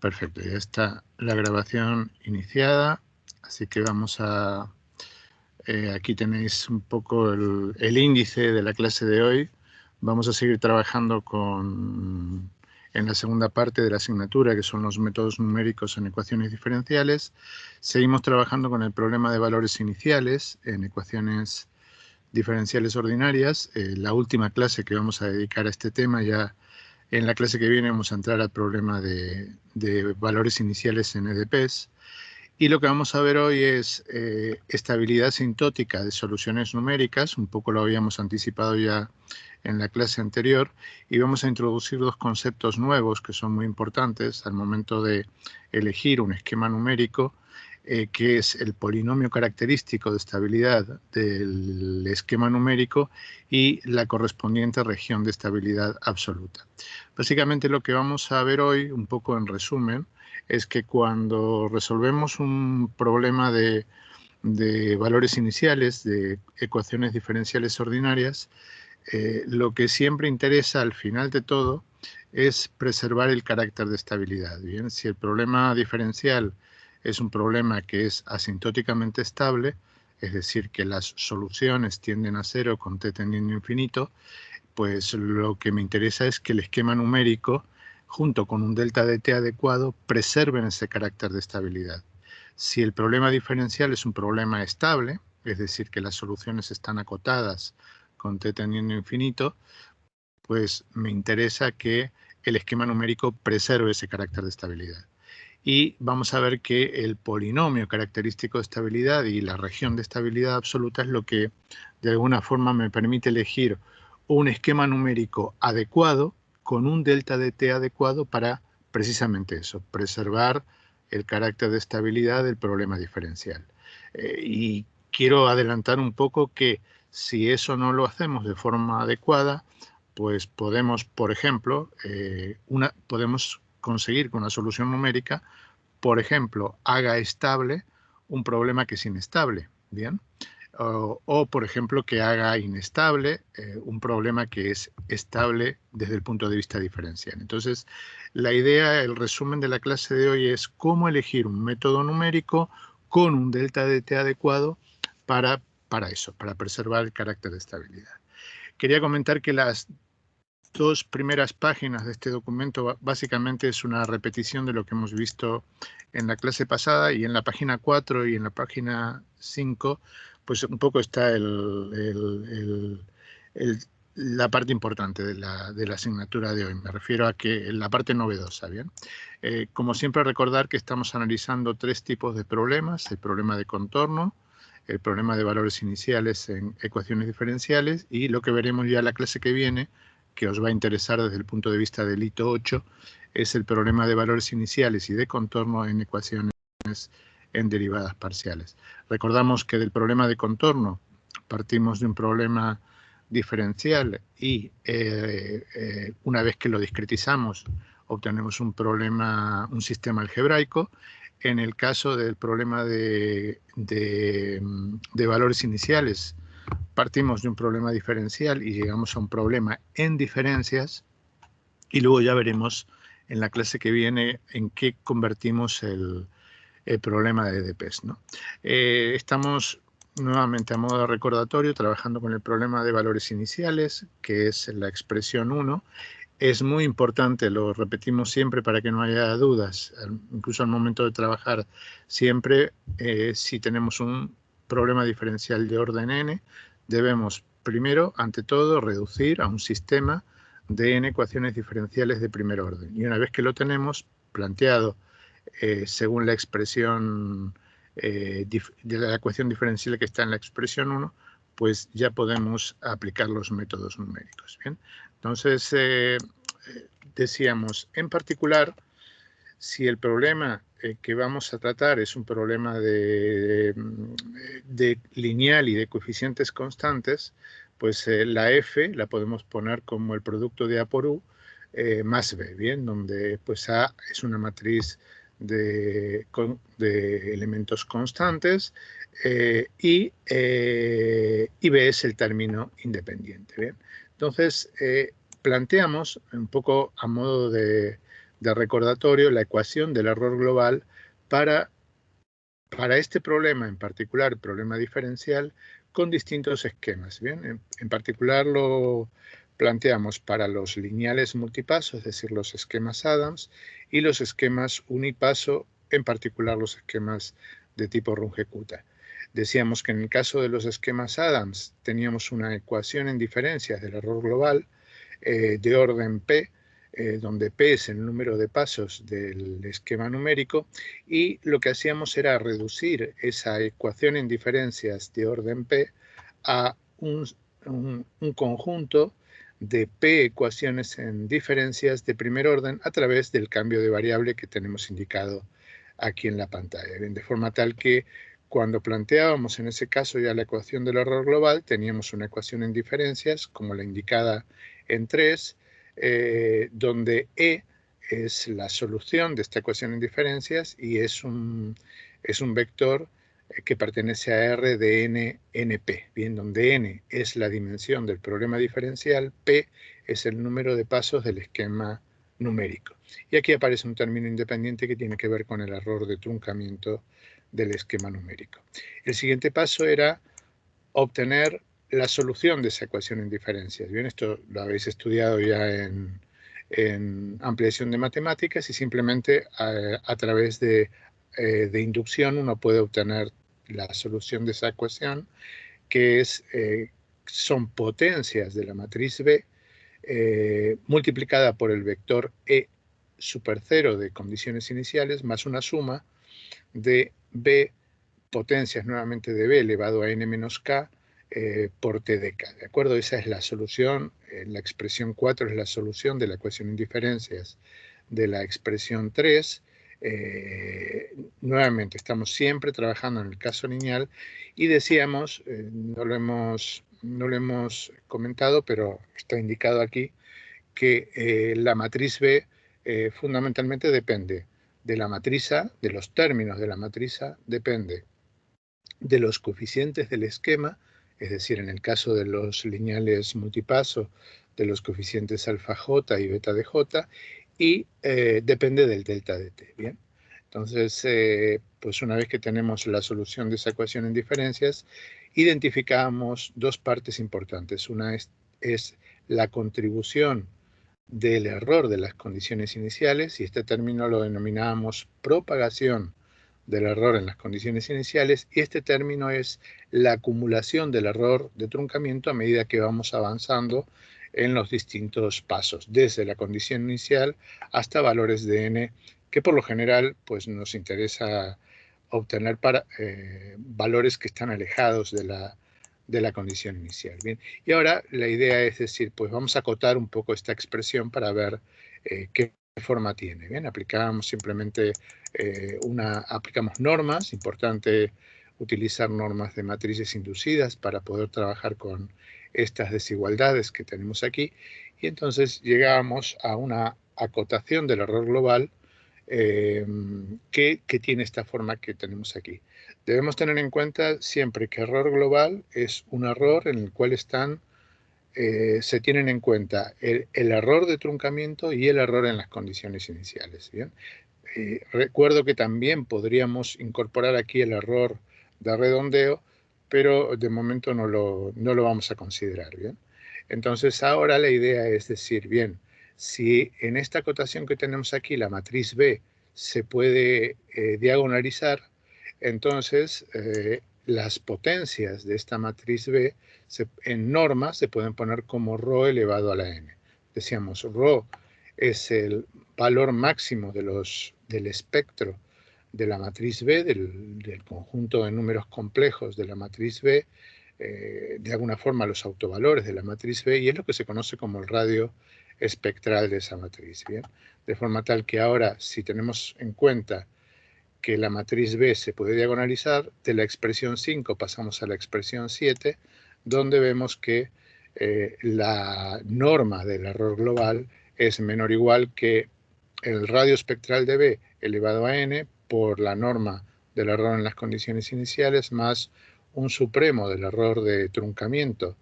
Perfecto, ya está la grabación iniciada, así que vamos a... aquí tenéis un poco el índice de la clase de hoy. Vamos a seguir trabajando en la segunda parte de la asignatura, que son los métodos numéricos en ecuaciones diferenciales. Seguimos trabajando con el problema de valores iniciales en ecuaciones diferenciales ordinarias. La última clase que vamos a dedicar a este tema. Ya en la clase que viene vamos a entrar al problema de valores iniciales en EDPs. Y lo que vamos a ver hoy es estabilidad asintótica de soluciones numéricas. Un poco lo habíamos anticipado ya en la clase anterior. Y vamos a introducir dos conceptos nuevos que son muy importantes al momento de elegir un esquema numérico, que es el polinomio característico de estabilidad del esquema numérico y la correspondiente región de estabilidad absoluta. Básicamente lo que vamos a ver hoy, un poco en resumen, es que cuando resolvemos un problema de valores iniciales, de ecuaciones diferenciales ordinarias, lo que siempre interesa al final de todo es preservar el carácter de estabilidad. Bien, si el problema diferencial es un problema que es asintóticamente estable, es decir, que las soluciones tienden a cero con t tendiendo a infinito, pues lo que me interesa es que el esquema numérico, junto con un delta de t adecuado, preserven ese carácter de estabilidad. Si el problema diferencial es un problema estable, es decir, que las soluciones están acotadas con t tendiendo a infinito, pues me interesa que el esquema numérico preserve ese carácter de estabilidad. Y vamos a ver que el polinomio característico de estabilidad y la región de estabilidad absoluta es lo que de alguna forma me permite elegir un esquema numérico adecuado con un delta de t adecuado para precisamente eso, preservar el carácter de estabilidad del problema diferencial. Y quiero adelantar un poco que si eso no lo hacemos de forma adecuada, pues podemos, por ejemplo, podemos conseguir que una solución numérica, por ejemplo, haga estable un problema que es inestable, ¿bien? O por ejemplo, que haga inestable un problema que es estable desde el punto de vista diferencial. Entonces, la idea, el resumen de la clase de hoy es cómo elegir un método numérico con un delta de t adecuado para eso, para preservar el carácter de estabilidad. Quería comentar que las dos primeras páginas de este documento básicamente es una repetición de lo que hemos visto en la clase pasada, y en la página 4 y en la página 5 pues un poco está la parte importante de la asignatura de hoy. Me refiero a que la parte novedosa, ¿bien? Como siempre, recordar que estamos analizando tres tipos de problemas: el problema de contorno, el problema de valores iniciales en ecuaciones diferenciales, y lo que veremos ya en la clase que viene, que os va a interesar desde el punto de vista del hito 8, es el problema de valores iniciales y de contorno en ecuaciones en derivadas parciales. Recordamos que del problema de contorno partimos de un problema diferencial y una vez que lo discretizamos obtenemos un sistema algebraico. En el caso del problema de valores iniciales, partimos de un problema diferencial y llegamos a un problema en diferencias, y luego ya veremos en la clase que viene en qué convertimos el problema de EDPs, ¿no? Estamos nuevamente, a modo de recordatorio, trabajando con el problema de valores iniciales, que es la expresión 1. Es muy importante, lo repetimos siempre para que no haya dudas, incluso al momento de trabajar, siempre si tenemos un problema diferencial de orden n, debemos primero, ante todo, reducir a un sistema de n ecuaciones diferenciales de primer orden. Y una vez que lo tenemos planteado según la expresión de la ecuación diferencial que está en la expresión 1, pues ya podemos aplicar los métodos numéricos. ¿Bien? Entonces, decíamos, en particular, si el problema que vamos a tratar es un problema de lineal y de coeficientes constantes, pues la f la podemos poner como el producto de A por U más B, ¿bien? Donde pues A es una matriz de elementos constantes y B es el término independiente, ¿bien? Entonces, planteamos un poco a modo de de recordatorio la ecuación del error global para este problema en particular, problema diferencial, con distintos esquemas. Bien, en particular lo planteamos para los lineales multipaso, es decir, los esquemas Adams, y los esquemas unipaso, en particular los esquemas de tipo Runge-Kutta. Decíamos que en el caso de los esquemas Adams teníamos una ecuación en diferencias del error global de orden P, donde P es el número de pasos del esquema numérico, y lo que hacíamos era reducir esa ecuación en diferencias de orden P a un conjunto de P ecuaciones en diferencias de primer orden a través del cambio de variable que tenemos indicado aquí en la pantalla. Bien, de forma tal que cuando planteábamos en ese caso ya la ecuación del error global, teníamos una ecuación en diferencias, como la indicada en 3, donde E es la solución de esta ecuación en diferencias y es un vector que pertenece a R de n, np, bien, donde n es la dimensión del problema diferencial, p es el número de pasos del esquema numérico. Y aquí aparece un término independiente que tiene que ver con el error de truncamiento del esquema numérico. El siguiente paso era obtener la solución de esa ecuación en diferencias. Bien, esto lo habéis estudiado ya en ampliación de matemáticas y simplemente a través de inducción uno puede obtener la solución de esa ecuación, que son potencias de la matriz B multiplicada por el vector E super 0 de condiciones iniciales más una suma de B potencias nuevamente de B elevado a n menos k por t de k, ¿de acuerdo? Esa es la solución, la expresión 4 es la solución de la ecuación en diferencias de la expresión 3. Nuevamente, estamos siempre trabajando en el caso lineal y decíamos, no lo hemos comentado, pero está indicado aquí, que la matriz B fundamentalmente depende de la matriz A, de los términos de la matriz A, depende de los coeficientes del esquema, es decir, en el caso de los lineales multipaso, de los coeficientes alfa j y beta de j, y depende del delta de t. Bien, entonces, pues una vez que tenemos la solución de esa ecuación en diferencias, identificamos dos partes importantes. Una es la contribución del error de las condiciones iniciales, y este término lo denominamos propagación del error en las condiciones iniciales, y este término es la acumulación del error de truncamiento a medida que vamos avanzando en los distintos pasos, desde la condición inicial hasta valores de n, que por lo general pues, nos interesa obtener para valores que están alejados de la condición inicial. Bien, y ahora la idea es decir, pues vamos a acotar un poco esta expresión para ver qué forma tiene. Bien, aplicamos simplemente aplicamos normas, importante utilizar normas de matrices inducidas para poder trabajar con estas desigualdades que tenemos aquí, y entonces llegamos a una acotación del error global que tiene esta forma que tenemos aquí. Debemos tener en cuenta siempre que error global es un error en el cual se tienen en cuenta el error de truncamiento y el error en las condiciones iniciales. ¿Bien? Recuerdo que también podríamos incorporar aquí el error de redondeo, pero de momento no lo vamos a considerar. ¿Bien? Entonces ahora la idea es decir, bien, si en esta acotación que tenemos aquí la matriz B se puede diagonalizar, entonces las potencias de esta matriz B en norma se pueden poner como ρ elevado a la n. Decíamos, ρ es el valor máximo del espectro de la matriz B, del conjunto de números complejos de la matriz B, de alguna forma los autovalores de la matriz B, y es lo que se conoce como el radio espectral de esa matriz. ¿Bien? De forma tal que ahora, si tenemos en cuenta que la matriz B se puede diagonalizar, de la expresión 5 pasamos a la expresión 7, donde vemos que la norma del error global es menor o igual que el radio espectral de B elevado a n por la norma del error en las condiciones iniciales más un supremo del error de truncamiento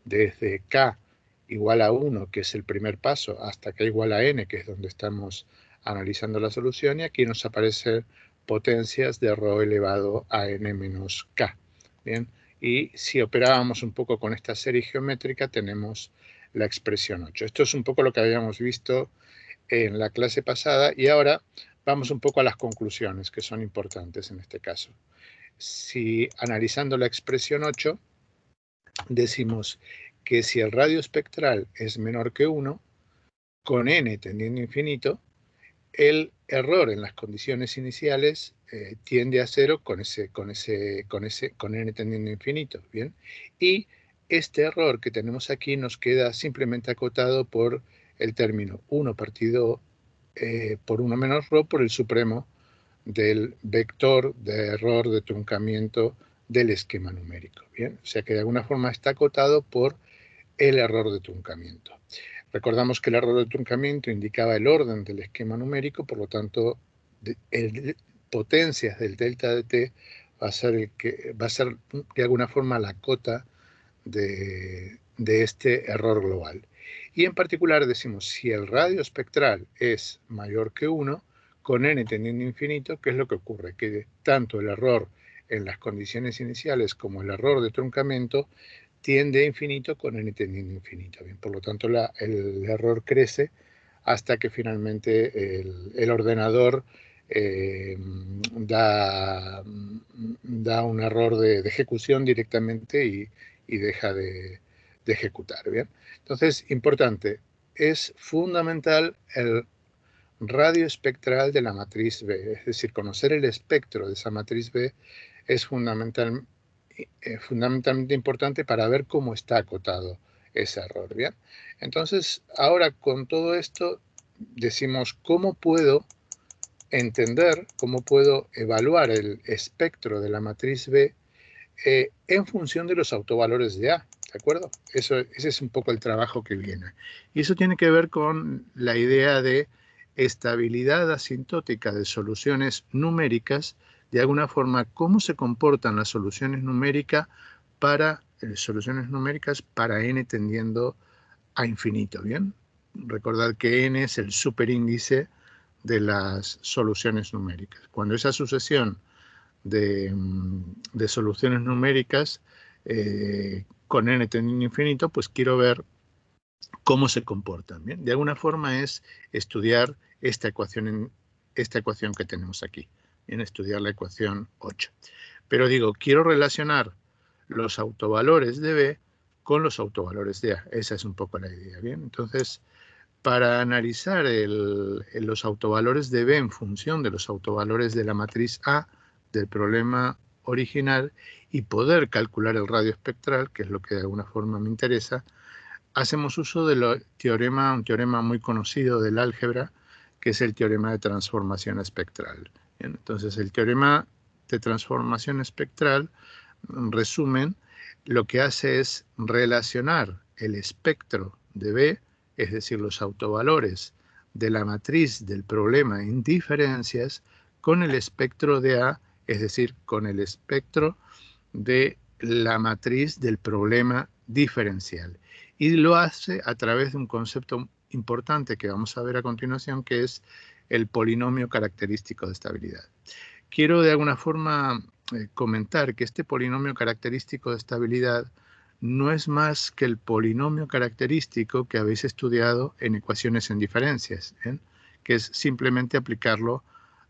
desde k igual a 1, que es el primer paso, hasta k igual a n, que es donde estamos analizando la solución, y aquí nos aparecen potencias de ρ elevado a n menos k. Bien, y si operábamos un poco con esta serie geométrica, tenemos la expresión 8. Esto es un poco lo que habíamos visto en la clase pasada, y ahora vamos un poco a las conclusiones, que son importantes en este caso. Si analizando la expresión 8, decimos que si el radio espectral es menor que 1, con n tendiendo a infinito, el error en las condiciones iniciales tiende a 0 con n tendiendo a infinito, ¿bien? Y este error que tenemos aquí nos queda simplemente acotado por el término 1 partido por 1 menos ρ por el supremo del vector de error de truncamiento del esquema numérico, ¿bien? O sea que de alguna forma está acotado por el error de truncamiento. Recordamos que el error de truncamiento indicaba el orden del esquema numérico, por lo tanto, potencias del delta de t va a ser de alguna forma la cota de este error global. Y en particular decimos, si el radio espectral es mayor que 1, con n tendiendo a infinito, ¿qué es lo que ocurre? Que tanto el error en las condiciones iniciales como el error de truncamiento tiende a infinito con n tendiendo a infinito. Bien, por lo tanto, el error crece hasta que finalmente el ordenador da un error de ejecución directamente y deja de ejecutar. ¿Bien? Entonces, importante, es fundamental el radio espectral de la matriz B, es decir, conocer el espectro de esa matriz B es fundamentalmente importante para ver cómo está acotado ese error. ¿Bien? Entonces, ahora con todo esto decimos cómo puedo entender, cómo puedo evaluar el espectro de la matriz B en función de los autovalores de A. ¿De acuerdo? Ese es un poco el trabajo que viene. Y eso tiene que ver con la idea de estabilidad asintótica de soluciones numéricas, de alguna forma, cómo se comportan las soluciones numéricas para n tendiendo a infinito. ¿Bien? Recordad que n es el superíndice de las soluciones numéricas. Cuando esa sucesión de soluciones numéricas con n tendiendo a infinito, pues quiero ver cómo se comportan. ¿Bien? De alguna forma es estudiar esta ecuación que tenemos aquí, en estudiar la ecuación 8. Pero digo, quiero relacionar los autovalores de B con los autovalores de A. Esa es un poco la idea. ¿Bien? Entonces, para analizar los autovalores de B en función de los autovalores de la matriz A del problema original y poder calcular el radio espectral, que es lo que de alguna forma me interesa, hacemos uso de un teorema muy conocido del álgebra, que es el teorema de transformación espectral. Bien, entonces, el teorema de transformación espectral, en resumen, lo que hace es relacionar el espectro de B, es decir, los autovalores de la matriz del problema en diferencias, con el espectro de A, es decir, con el espectro de la matriz del problema diferencial. Y lo hace a través de un concepto importante que vamos a ver a continuación, que es el polinomio característico de estabilidad. Quiero de alguna forma comentar que este polinomio característico de estabilidad no es más que el polinomio característico que habéis estudiado en ecuaciones en diferencias, que es simplemente aplicarlo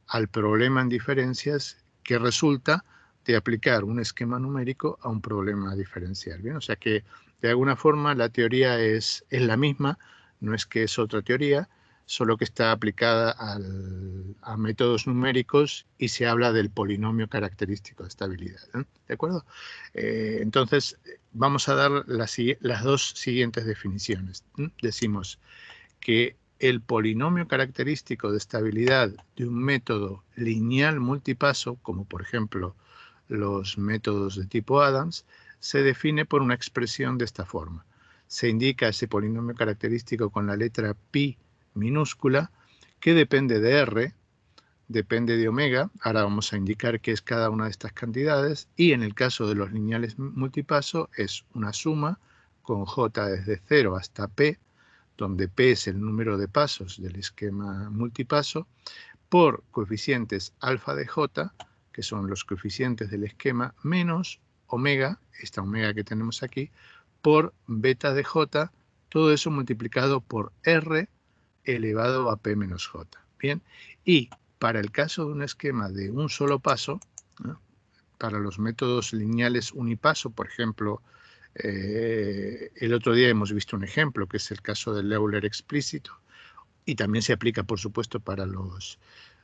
al problema en diferencias que resulta de aplicar un esquema numérico a un problema diferencial. ¿Bien? O sea que de alguna forma la teoría es la misma, no es que es otra teoría, solo que está aplicada a métodos numéricos y se habla del polinomio característico de estabilidad. ¿De acuerdo? Entonces, vamos a dar las dos siguientes definiciones. Decimos que el polinomio característico de estabilidad de un método lineal multipaso, como por ejemplo los métodos de tipo Adams, se define por una expresión de esta forma. Se indica ese polinomio característico con la letra pi minúscula, que depende de R, depende de omega. Ahora vamos a indicar qué es cada una de estas cantidades, y en el caso de los lineales multipaso es una suma con J desde 0 hasta P, donde P es el número de pasos del esquema multipaso, por coeficientes alfa de J, que son los coeficientes del esquema, menos omega, esta omega que tenemos aquí, por beta de J, todo eso multiplicado por R elevado a P menos J. Bien, y para el caso de un esquema de un solo paso, ¿no?, para los métodos lineales unipaso, por ejemplo, el otro día hemos visto un ejemplo, que es el caso del Euler explícito, y también se aplica, por supuesto, para los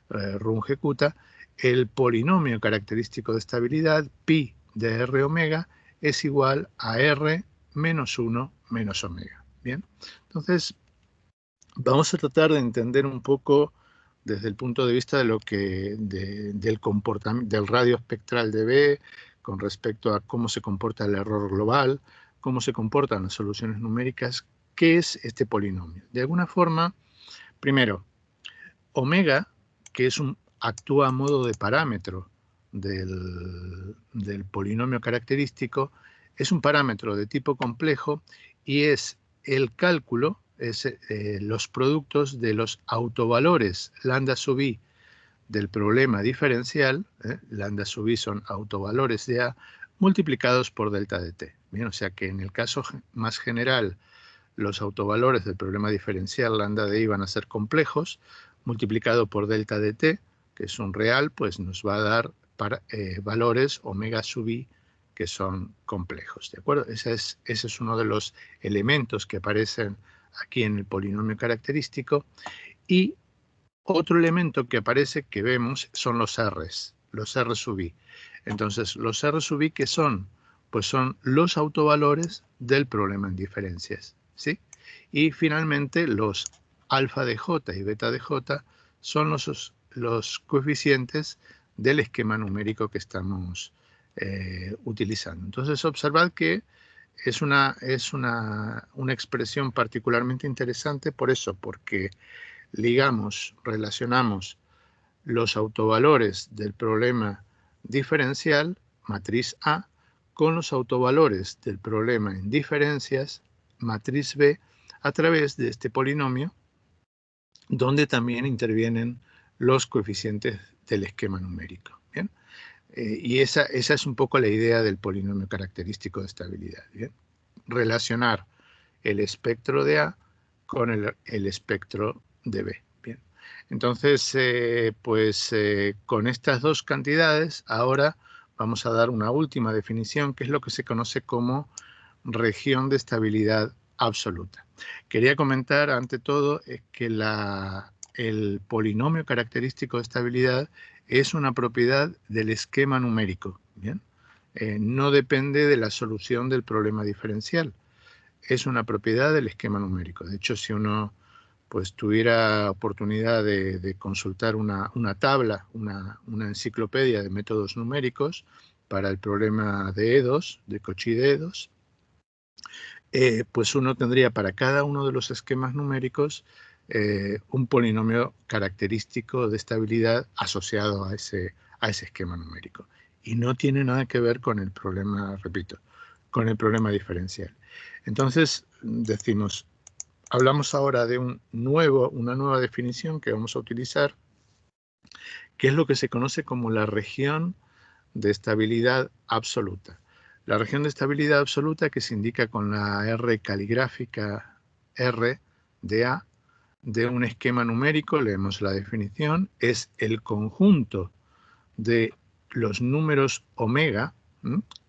Runge-Kutta, el polinomio característico de estabilidad, pi de R omega, es igual a R menos 1 menos omega. Bien, entonces vamos a tratar de entender un poco desde el punto de vista de lo que del comportamiento del radio espectral de B con respecto a cómo se comporta el error global, cómo se comportan las soluciones numéricas, qué es este polinomio. De alguna forma, primero, omega, que actúa a modo de parámetro del polinomio característico, es un parámetro de tipo complejo y es el cálculo, los productos de los autovalores lambda sub i del problema diferencial, lambda sub i son autovalores de A, multiplicados por delta de t. Bien, o sea que en el caso más general, los autovalores del problema diferencial lambda de i van a ser complejos, multiplicado por delta de t, que es un real, pues nos va a dar valores omega sub i que son complejos, ¿de acuerdo? Ese es uno de los elementos que aparecen aquí en el polinomio característico. Y otro elemento que aparece, que vemos, son los R's sub i. Entonces, los R sub i, ¿qué son? Pues son los autovalores del problema en diferencias, ¿sí? Y finalmente, los alfa de J y beta de J son los coeficientes del esquema numérico que estamos utilizando. Entonces, observad que es una expresión particularmente interesante por eso, porque relacionamos los autovalores del problema diferencial, matriz A, con los autovalores del problema en diferencias, matriz B, a través de este polinomio, donde también intervienen los coeficientes del esquema numérico. ¿Bien? Y esa es un poco la idea del polinomio característico de estabilidad. ¿Bien? Relacionar el espectro de A con el espectro de B. Bien. Entonces, con estas dos cantidades, ahora vamos a dar una última definición, que es lo que se conoce como región de estabilidad absoluta. Quería comentar, ante todo, que el polinomio característico de estabilidad es una propiedad del esquema numérico. ¿Bien? No depende de la solución del problema diferencial. Es una propiedad del esquema numérico. De hecho, si uno pues tuviera oportunidad de consultar una tabla, una enciclopedia de métodos numéricos para el problema de E2, de Cauchy de E2, pues uno tendría para cada uno de los esquemas numéricos un polinomio característico de estabilidad asociado a ese esquema numérico. Y no tiene nada que ver con el problema, repito, con el problema diferencial. Entonces, hablamos ahora de una nueva definición que vamos a utilizar, que es lo que se conoce como la región de estabilidad absoluta. La región de estabilidad absoluta, que se indica con la R caligráfica R de A, de un esquema numérico, leemos la definición, es el conjunto de los números omega,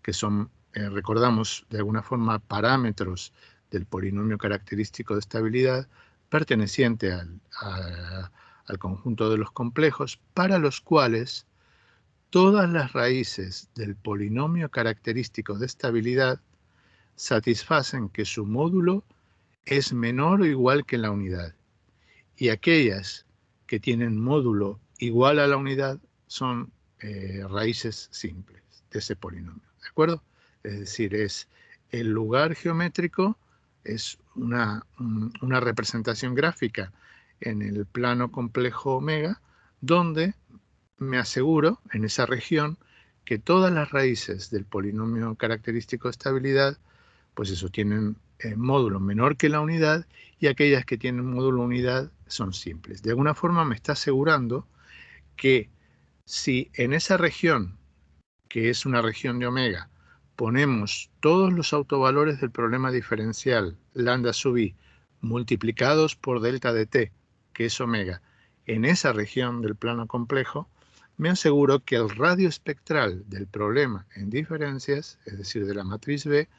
que son, recordamos, de alguna forma parámetros del polinomio característico de estabilidad, perteneciente al conjunto de los complejos, para los cuales todas las raíces del polinomio característico de estabilidad satisfacen que su módulo es menor o igual que la unidad, y aquellas que tienen módulo igual a la unidad son raíces simples de ese polinomio, ¿de acuerdo? Es decir, es el lugar geométrico, es una representación gráfica en el plano complejo omega, donde me aseguro, en esa región, que todas las raíces del polinomio característico de estabilidad, pues eso, tienen módulo menor que la unidad, y aquellas que tienen módulo unidad son simples. De alguna forma me está asegurando que si en esa región, que es una región de omega, ponemos todos los autovalores del problema diferencial lambda sub i multiplicados por delta de t, que es omega, en esa región del plano complejo, me aseguro que el radio espectral del problema en diferencias, es decir, de la matriz B,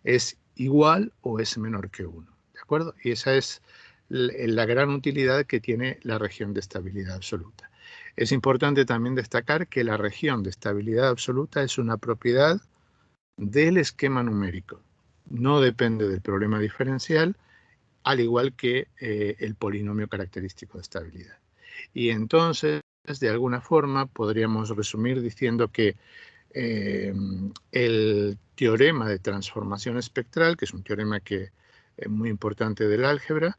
es igual o es menor que 1. ¿De acuerdo? Y esa es la gran utilidad que tiene la región de estabilidad absoluta. Es importante también destacar que la región de estabilidad absoluta es una propiedad del esquema numérico. No depende del problema diferencial, al igual que el polinomio característico de estabilidad. Y entonces, de alguna forma, podríamos resumir diciendo que el teorema de transformación espectral, que es un teorema que es muy importante del álgebra,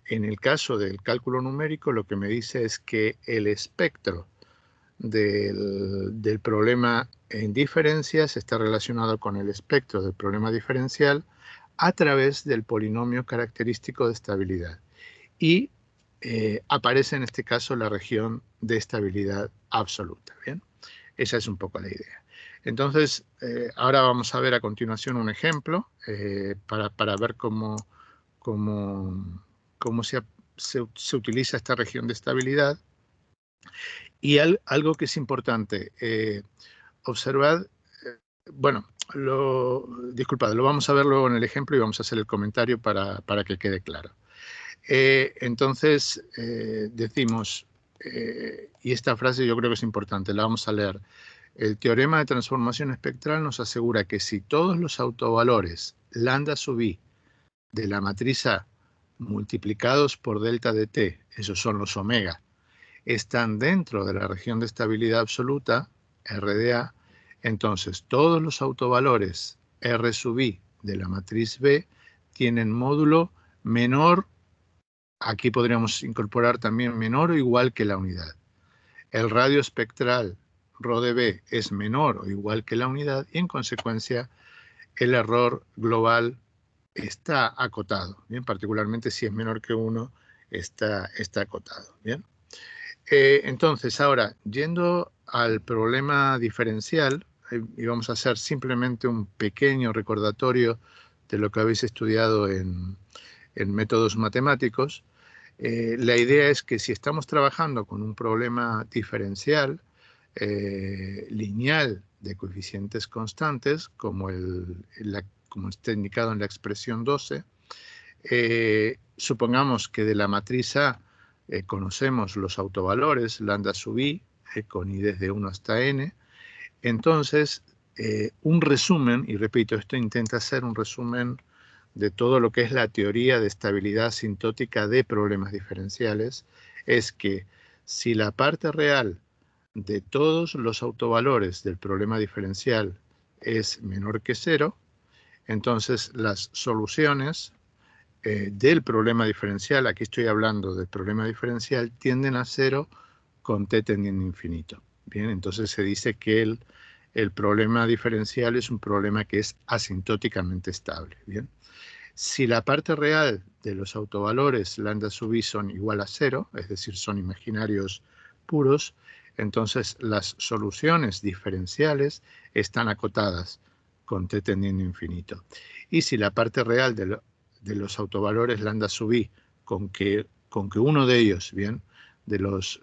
en el caso del cálculo numérico, lo que me dice es que el espectro del problema en diferencias está relacionado con el espectro del problema diferencial a través del polinomio característico de estabilidad. Y aparece en este caso la región de estabilidad absoluta. ¿Bien? Esa es un poco la idea. Entonces, ahora vamos a ver a continuación un ejemplo para ver cómo se utiliza esta región de estabilidad. Y algo que es importante, observad, bueno, disculpad, lo vamos a ver luego en el ejemplo y vamos a hacer el comentario para que quede claro. Entonces, decimos, y esta frase yo creo que es importante, la vamos a leer. El teorema de transformación espectral nos asegura que si todos los autovalores lambda sub i de la matriz A multiplicados por delta de t, esos son los omega, están dentro de la región de estabilidad absoluta, R de A, entonces todos los autovalores R sub i de la matriz B tienen módulo menor, aquí podríamos incorporar también menor o igual que la unidad. El radio espectral ρ de B es menor o igual que la unidad y en consecuencia el error global está acotado. Bien, particularmente si es menor que 1 está acotado. Bien. Entonces, ahora, yendo al problema diferencial, y vamos a hacer simplemente un pequeño recordatorio de lo que habéis estudiado en métodos matemáticos. La idea es que si estamos trabajando con un problema diferencial lineal de coeficientes constantes, como está indicado en la expresión 12, supongamos que de la matriz A conocemos los autovalores lambda sub i, con i desde 1 hasta n, entonces un resumen, y repito, esto intenta ser un resumen de todo lo que es la teoría de estabilidad asintótica de problemas diferenciales, es que si la parte real de todos los autovalores del problema diferencial es menor que 0, entonces las soluciones del problema diferencial, aquí estoy hablando del problema diferencial, tienden a 0 con t tendiendo a infinito. Bien, entonces se dice que el problema diferencial es un problema que es asintóticamente estable. Bien. Si la parte real de los autovalores lambda sub i son igual a 0, es decir, son imaginarios puros, entonces las soluciones diferenciales están acotadas con t tendiendo a infinito. Y si la parte real de los autovalores lambda sub i, con que uno de ellos, bien, de los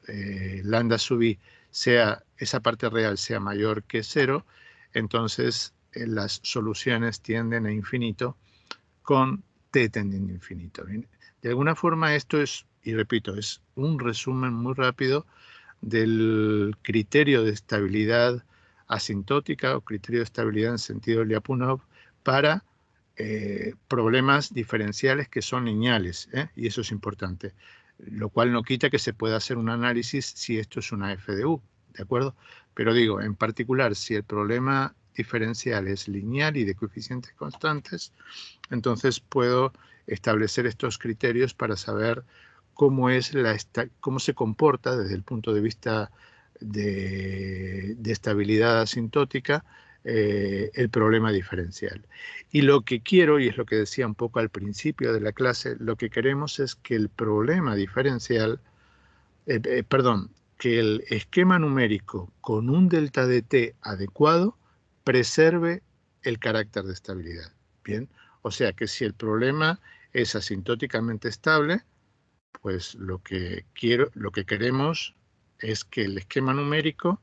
lambda sub i, esa parte real sea mayor que 0, entonces las soluciones tienden a infinito con t tendiendo a infinito. ¿Bien? De alguna forma esto es, y repito, es un resumen muy rápido del criterio de estabilidad asintótica o criterio de estabilidad en sentido Lyapunov para problemas diferenciales que son lineales, y eso es importante, lo cual no quita que se pueda hacer un análisis si esto es una f de u, ¿de acuerdo? Pero digo, en particular, si el problema diferencial es lineal y de coeficientes constantes, entonces puedo establecer estos criterios para saber cómo se comporta desde el punto de vista de estabilidad asintótica el problema diferencial. Y lo que quiero, y es lo que decía un poco al principio de la clase, lo que queremos es que el problema diferencial, que el esquema numérico con un delta de t adecuado preserve el carácter de estabilidad. Bien, o sea que si el problema es asintóticamente estable, pues lo que queremos es que el esquema numérico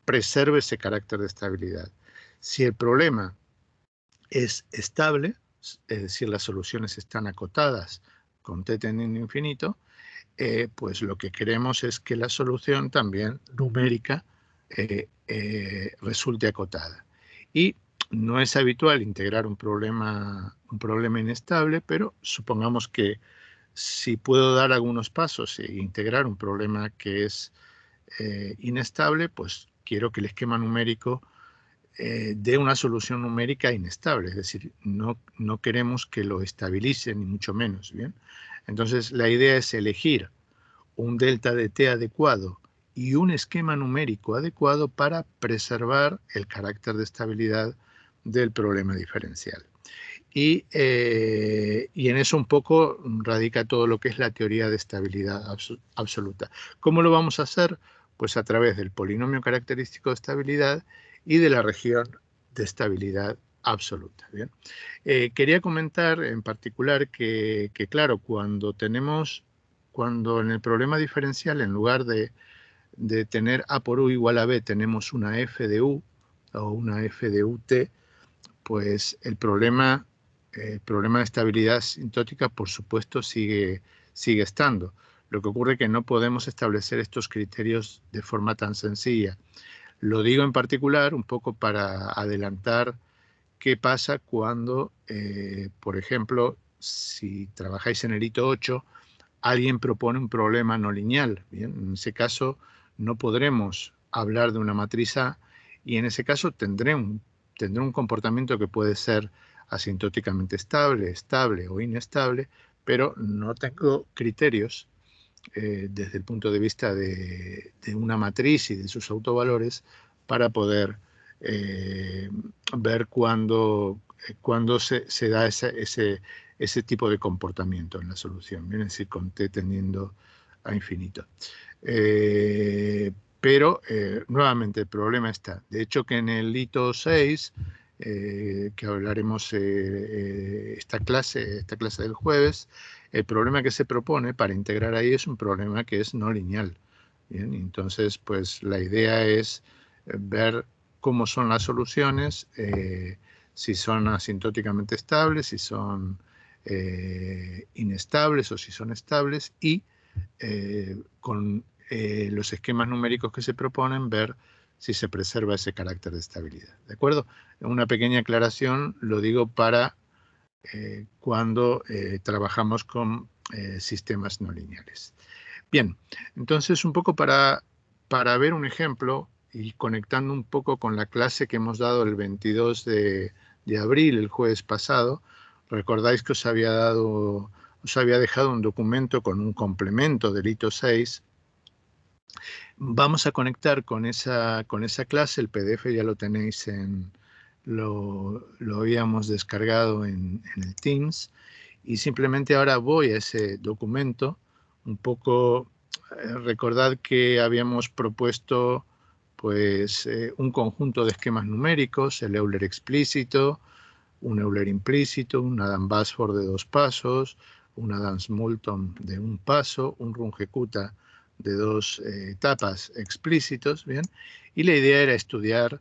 preserve ese carácter de estabilidad. Si el problema es estable, es decir, las soluciones están acotadas con t tendiendo a infinito, pues lo que queremos es que la solución también numérica resulte acotada. Y no es habitual integrar un problema inestable, pero supongamos que si puedo dar algunos pasos e integrar un problema que es inestable, pues quiero que el esquema numérico dé una solución numérica inestable, es decir, no queremos que lo estabilice, ni mucho menos, ¿bien? Entonces, la idea es elegir un delta de t adecuado y un esquema numérico adecuado para preservar el carácter de estabilidad del problema diferencial. Y en eso un poco radica todo lo que es la teoría de estabilidad absoluta. ¿Cómo lo vamos a hacer? Pues a través del polinomio característico de estabilidad y de la región de estabilidad absoluta. ¿Bien? Quería comentar en particular que claro, cuando en el problema diferencial, en lugar de tener A por U igual a B, tenemos una F de U o una F de UT, pues el problema de estabilidad asintótica, por supuesto, sigue estando. Lo que ocurre es que no podemos establecer estos criterios de forma tan sencilla. Lo digo en particular un poco para adelantar qué pasa cuando, por ejemplo, si trabajáis en el hito 8, alguien propone un problema no lineal. Bien, en ese caso no podremos hablar de una matriz A y en ese caso tendré un comportamiento que puede ser asintóticamente estable, estable o inestable, pero no tengo criterios desde el punto de vista de una matriz y de sus autovalores para poder ver cuándo se da ese tipo de comportamiento en la solución, ¿bien? Es decir, con t tendiendo a infinito. Pero nuevamente el problema está. De hecho que en el hito 6, que hablaremos esta clase del jueves, el problema que se propone para integrar ahí es un problema que es no lineal. Bien, entonces pues la idea es ver cómo son las soluciones, si son asintóticamente estables, si son inestables o si son estables y con los esquemas numéricos que se proponen ver si se preserva ese carácter de estabilidad. ¿De acuerdo? Una pequeña aclaración, lo digo para cuando trabajamos con sistemas no lineales. Bien, entonces un poco para ver un ejemplo y conectando un poco con la clase que hemos dado el 22 de abril, el jueves pasado, recordáis que os había dejado un documento con un complemento del hito 6. Vamos a conectar con esa clase, el PDF ya lo tenéis lo habíamos descargado en el Teams, y simplemente ahora voy a ese documento. Un poco recordad que habíamos propuesto pues un conjunto de esquemas numéricos, el Euler explícito, un Euler implícito, un Adam-Basford de 2 pasos, un Adams-Moulton de 1 paso, un Runge-Kutta de 2 etapas explícitos, ¿bien? Y la idea era estudiar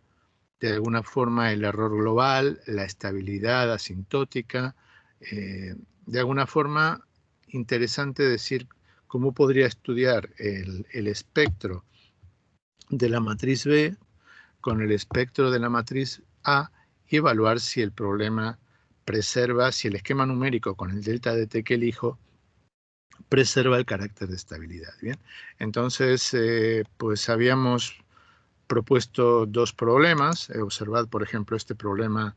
de alguna forma el error global, la estabilidad asintótica, de alguna forma interesante decir cómo podría estudiar el espectro de la matriz B con el espectro de la matriz A y evaluar si el problema preserva, si el esquema numérico con el delta de t que elijo preserva el carácter de estabilidad. Bien, entonces pues habíamos propuesto 2 problemas. Observad, por ejemplo, este problema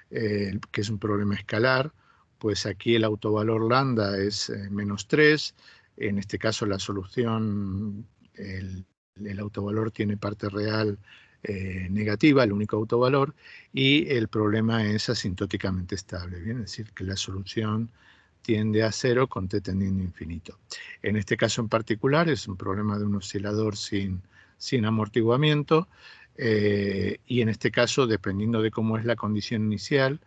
que es un problema escalar. Pues aquí el autovalor lambda es -3. En este caso la solución, el autovalor tiene parte real negativa, el único autovalor, y el problema es asintóticamente estable, ¿bien? Es decir, que la solución tiende a cero con t tendiendo a infinito. En este caso en particular es un problema de un oscilador sin amortiguamiento, y en este caso, dependiendo de cómo es la condición inicial,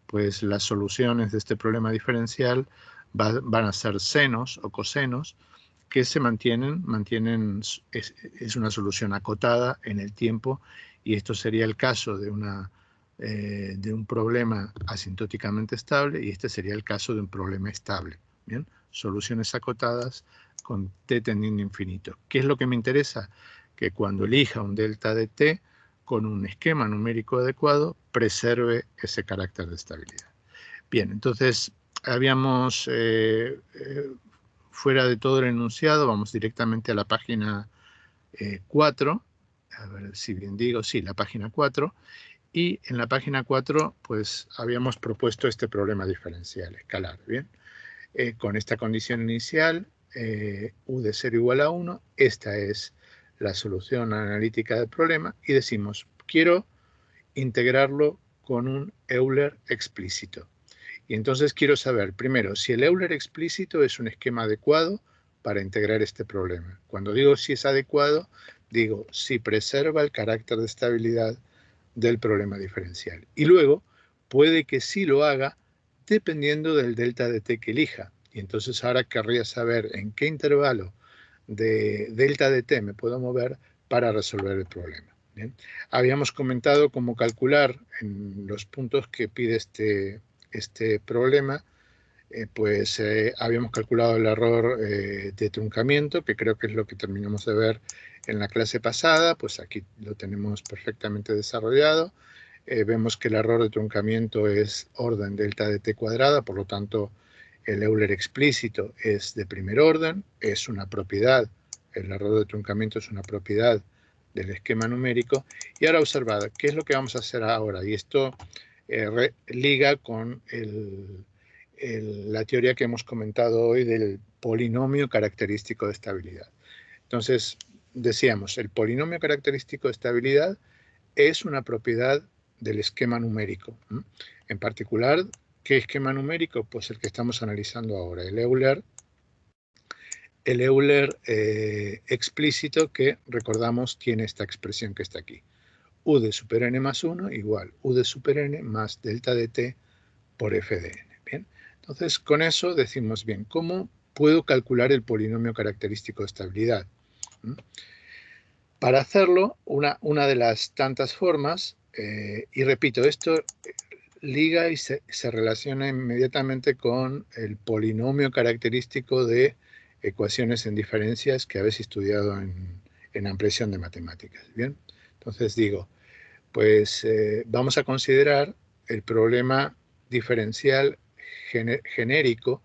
pues las soluciones de este problema diferencial van a ser senos o cosenos que se mantienen, es una solución acotada en el tiempo, y esto sería el caso de un problema asintóticamente estable, y este sería el caso de un problema estable. ¿Bien? Soluciones acotadas con t tendiendo a infinito. ¿Qué es lo que me interesa? Que cuando elija un delta de t con un esquema numérico adecuado, preserve ese carácter de estabilidad. Bien, entonces habíamos, fuera de todo el enunciado, vamos directamente a la página 4, a ver si bien digo, sí, la página 4, y en la página 4 pues habíamos propuesto este problema diferencial escalar, ¿bien? Con esta condición inicial, u de 0 igual a 1, esta es la solución analítica del problema, y decimos, quiero integrarlo con un Euler explícito. Y entonces quiero saber, primero, si el Euler explícito es un esquema adecuado para integrar este problema. Cuando digo si es adecuado, digo si preserva el carácter de estabilidad del problema diferencial. Y luego, puede que sí lo haga dependiendo del delta de t que elija. Y entonces ahora querría saber en qué intervalo de delta de t me puedo mover para resolver el problema. ¿Bien? Habíamos comentado cómo calcular en los puntos que pide este problema, pues habíamos calculado el error de truncamiento, que creo que es lo que terminamos de ver en la clase pasada, pues aquí lo tenemos perfectamente desarrollado. Vemos que el error de truncamiento es orden delta de t cuadrada, por lo tanto el Euler explícito es de primer orden, es una propiedad, el error de truncamiento es una propiedad del esquema numérico. Y ahora observad, ¿qué es lo que vamos a hacer ahora? Y esto liga con la teoría que hemos comentado hoy del polinomio característico de estabilidad. Entonces, decíamos, el polinomio característico de estabilidad es una propiedad del esquema numérico. En particular, ¿qué esquema numérico? Pues el que estamos analizando ahora, el Euler explícito, que recordamos tiene esta expresión que está aquí. U de super n más 1 igual U de super n más delta de t por f de n. Bien, entonces con eso decimos, bien, ¿cómo puedo calcular el polinomio característico de estabilidad? Para hacerlo, una de las tantas formas, y repito, esto liga y se relaciona inmediatamente con el polinomio característico de ecuaciones en diferencias que habéis estudiado en ampliación de matemáticas. Bien, entonces digo, pues vamos a considerar el problema diferencial genérico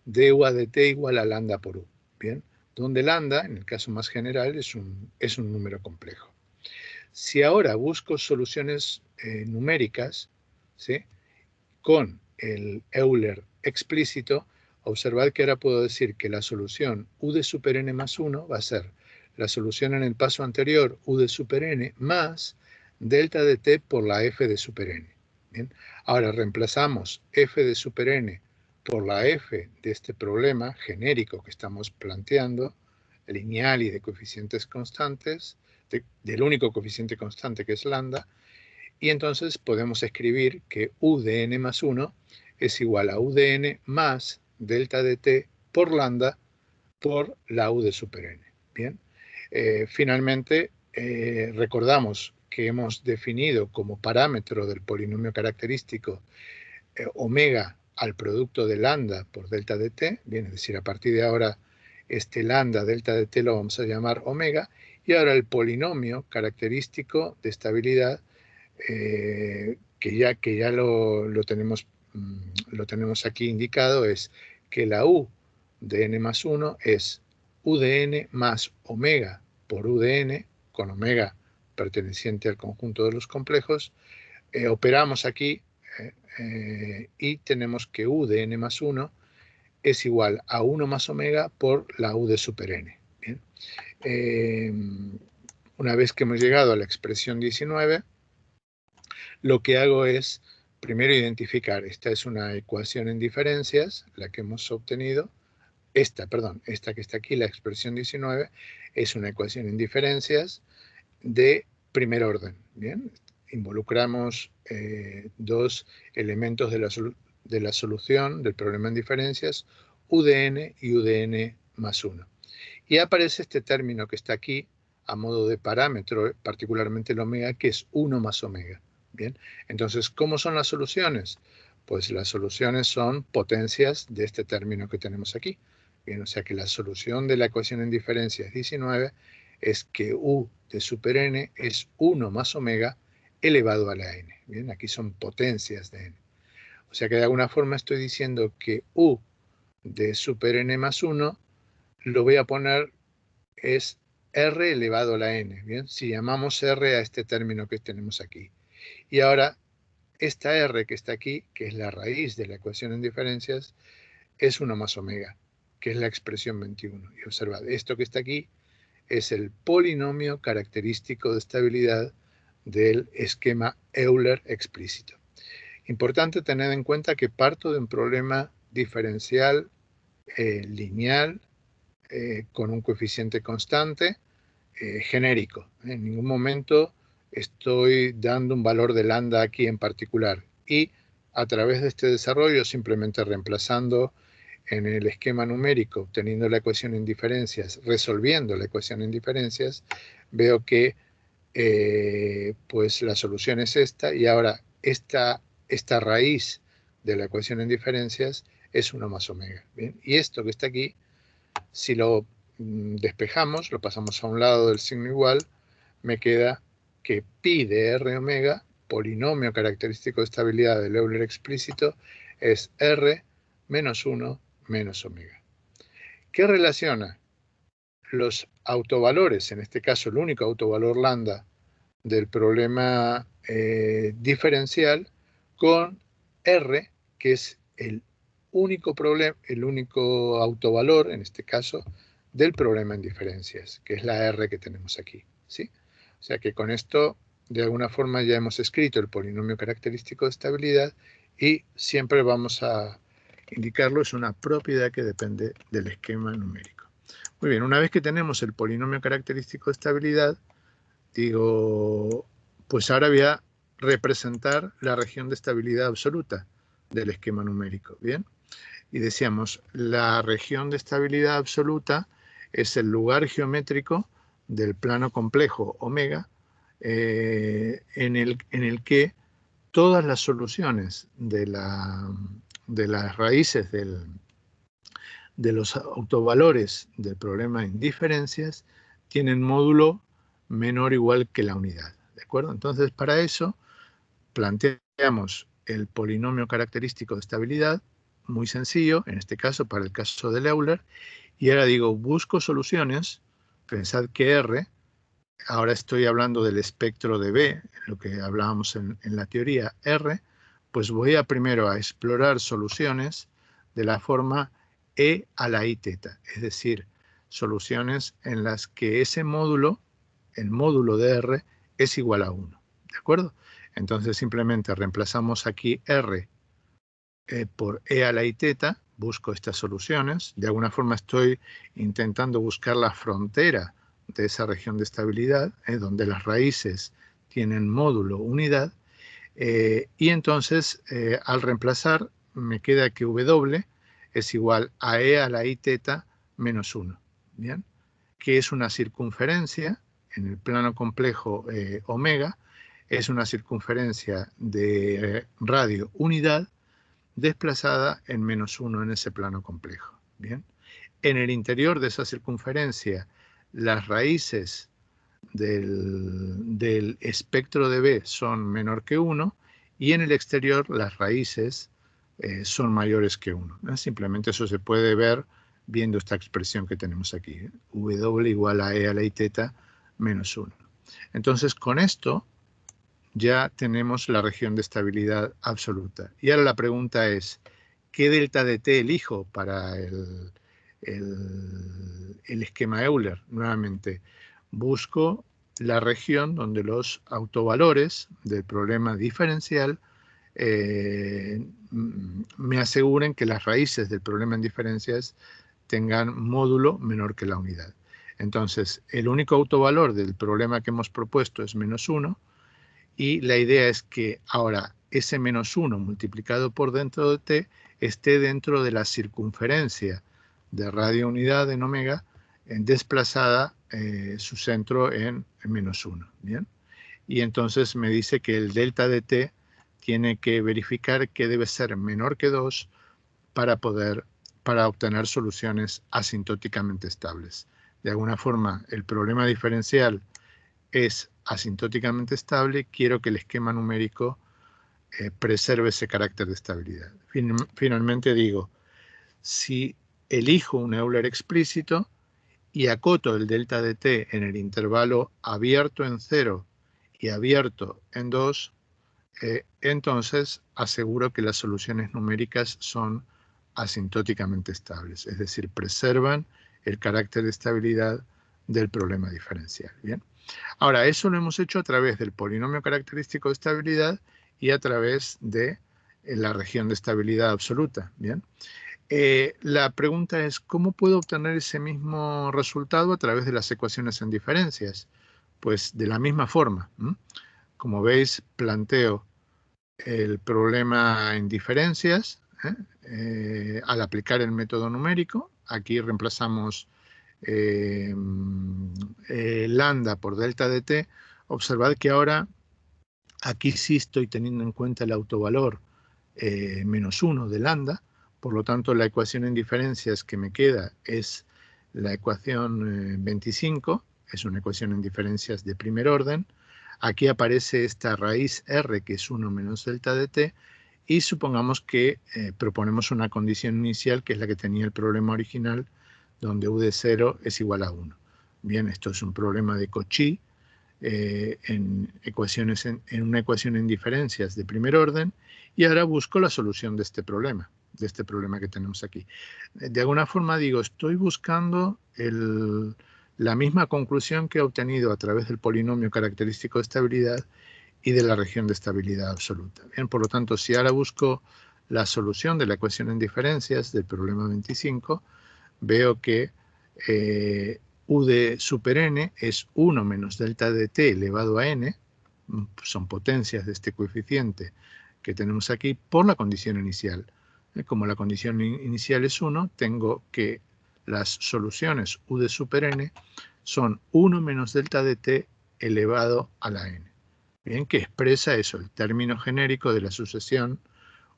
de u a de t igual a lambda por u. Bien, donde lambda, en el caso más general, es un número complejo. Si ahora busco soluciones numéricas, ¿sí?, con el Euler explícito, observad que ahora puedo decir que la solución u de super n más 1 va a ser la solución en el paso anterior, u de super n más delta de t por la f de super n. ¿Bien? Ahora reemplazamos f de super n por la f de este problema genérico que estamos planteando, lineal y de coeficientes constantes, del único coeficiente constante que es lambda, y entonces podemos escribir que u de n más 1 es igual a u de n más delta de t por lambda por la u de super n. Bien, finalmente recordamos que hemos definido como parámetro del polinomio característico omega al producto de lambda por delta de t, bien, es decir, a partir de ahora este lambda delta de t lo vamos a llamar omega, y ahora el polinomio característico de estabilidad, que ya lo tenemos aquí indicado, es que la u de n más 1 es u de n más omega por u de n, con omega perteneciente al conjunto de los complejos. Operamos aquí y tenemos que u de n más 1 es igual a 1 más omega por la u de super n. Bien. Una vez que hemos llegado a la expresión 19, lo que hago es primero identificar, esta es una ecuación en diferencias, la que hemos obtenido, esta que está aquí, la expresión 19, es una ecuación en diferencias de primer orden, ¿bien? Involucramos dos elementos de la solución del problema en diferencias, UDN y UDN más 1. Y aparece este término que está aquí a modo de parámetro, particularmente el omega, que es 1 más omega. Bien, entonces, ¿cómo son las soluciones? Pues las soluciones son potencias de este término que tenemos aquí. Bien, o sea que la solución de la ecuación en diferencias 19 es que U de super n es 1 más omega elevado a la n. Bien, aquí son potencias de n. O sea que de alguna forma estoy diciendo que U de super n más 1 lo voy a poner es r elevado a la n. Bien, si llamamos r a este término que tenemos aquí. Y ahora, esta r que está aquí, que es la raíz de la ecuación en diferencias, es 1 más omega, que es la expresión 21. Y observad, esto que está aquí es el polinomio característico de estabilidad del esquema Euler explícito. Importante tener en cuenta que parto de un problema diferencial lineal con un coeficiente constante genérico. En ningún momento estoy dando un valor de lambda aquí en particular. Y a través de este desarrollo, simplemente reemplazando en el esquema numérico, obteniendo la ecuación en diferencias, resolviendo la ecuación en diferencias, veo que pues la solución es esta, y ahora esta raíz de la ecuación en diferencias es 1 más omega. ¿Bien? Y esto que está aquí, si lo despejamos, lo pasamos a un lado del signo igual, me queda que pi de r omega, polinomio característico de estabilidad del Euler explícito, es r menos 1 menos omega. ¿Qué relaciona los autovalores, en este caso el único autovalor lambda del problema diferencial, con r, que es el único autovalor, en este caso, del problema en diferencias, que es la r que tenemos aquí, ¿sí? O sea que con esto, de alguna forma, ya hemos escrito el polinomio característico de estabilidad y siempre vamos a indicarlo, es una propiedad que depende del esquema numérico. Muy bien, una vez que tenemos el polinomio característico de estabilidad, digo, pues ahora voy a representar la región de estabilidad absoluta del esquema numérico, ¿bien? Y decíamos, la región de estabilidad absoluta es el lugar geométrico del plano complejo omega en el que todas las soluciones de las raíces de los autovalores del problema en diferencias tienen módulo menor o igual que la unidad, ¿de acuerdo? Entonces, para eso planteamos el polinomio característico de estabilidad, muy sencillo, en este caso, para el caso de Euler, y ahora digo, busco soluciones, pensad que R, ahora estoy hablando del espectro de B, lo que hablábamos en la teoría R, pues voy a primero a explorar soluciones de la forma E a la I teta, es decir, soluciones en las que ese módulo, el módulo de R, es igual a 1, ¿de acuerdo? Entonces simplemente reemplazamos aquí R por E a la I teta, busco estas soluciones, de alguna forma estoy intentando buscar la frontera de esa región de estabilidad, donde las raíces tienen módulo unidad, y entonces al reemplazar me queda que W es igual a E a la I teta menos 1, ¿bien? Que es una circunferencia en el plano complejo omega, es una circunferencia de radio unidad desplazada en menos 1 en ese plano complejo, ¿bien? En el interior de esa circunferencia, las raíces del espectro de B son menor que 1 y en el exterior las raíces son mayores que 1. Simplemente eso se puede ver viendo esta expresión que tenemos aquí, W igual a E a la I teta menos 1. Entonces, con esto ya tenemos la región de estabilidad absoluta. Y ahora la pregunta es, ¿qué delta de t elijo para el esquema Euler? Nuevamente, busco la región donde los autovalores del problema diferencial me aseguren que las raíces del problema en diferencias tengan módulo menor que la unidad. Entonces, el único autovalor del problema que hemos propuesto es -1, y la idea es que ahora ese -1 multiplicado por dentro de t esté dentro de la circunferencia de radio unidad en omega, desplazada su centro en -1. ¿Bien? Y entonces me dice que el delta de t tiene que verificar que debe ser menor que 2 para obtener soluciones asintóticamente estables. De alguna forma, el problema diferencial es asintóticamente estable, quiero que el esquema numérico preserve ese carácter de estabilidad. Finalmente digo, si elijo un Euler explícito y acoto el delta de t en el intervalo abierto en 0 y abierto en 2, entonces aseguro que las soluciones numéricas son asintóticamente estables, es decir, preservan el carácter de estabilidad del problema diferencial. ¿Bien? Ahora, eso lo hemos hecho a través del polinomio característico de estabilidad y a través de la región de estabilidad absoluta. ¿Bien? La pregunta es, ¿cómo puedo obtener ese mismo resultado a través de las ecuaciones en diferencias? Pues de la misma forma. Como veis, planteo el problema en diferencias al aplicar el método numérico. Aquí reemplazamos lambda por delta de t. Observad que ahora aquí sí estoy teniendo en cuenta el autovalor -1 de lambda. Por lo tanto, la ecuación en diferencias que me queda es la ecuación 25, es una ecuación en diferencias de primer orden. Aquí aparece esta raíz r, que es 1 menos delta de t, y supongamos que proponemos una condición inicial, que es la que tenía el problema original, donde u de 0 es igual a 1. Bien, esto es un problema de Cauchy en una ecuación en diferencias de primer orden, y ahora busco la solución de este problema que tenemos aquí. De alguna forma digo, estoy buscando la misma conclusión que he obtenido a través del polinomio característico de estabilidad y de la región de estabilidad absoluta. Bien, por lo tanto, si ahora busco la solución de la ecuación en diferencias del problema 25, veo que u de super n es 1 menos delta de t elevado a n, son potencias de este coeficiente que tenemos aquí, por la condición inicial. Como la condición inicial es 1, tengo que las soluciones u de super n son 1 menos delta de t elevado a la n. Bien, que expresa eso, el término genérico de la sucesión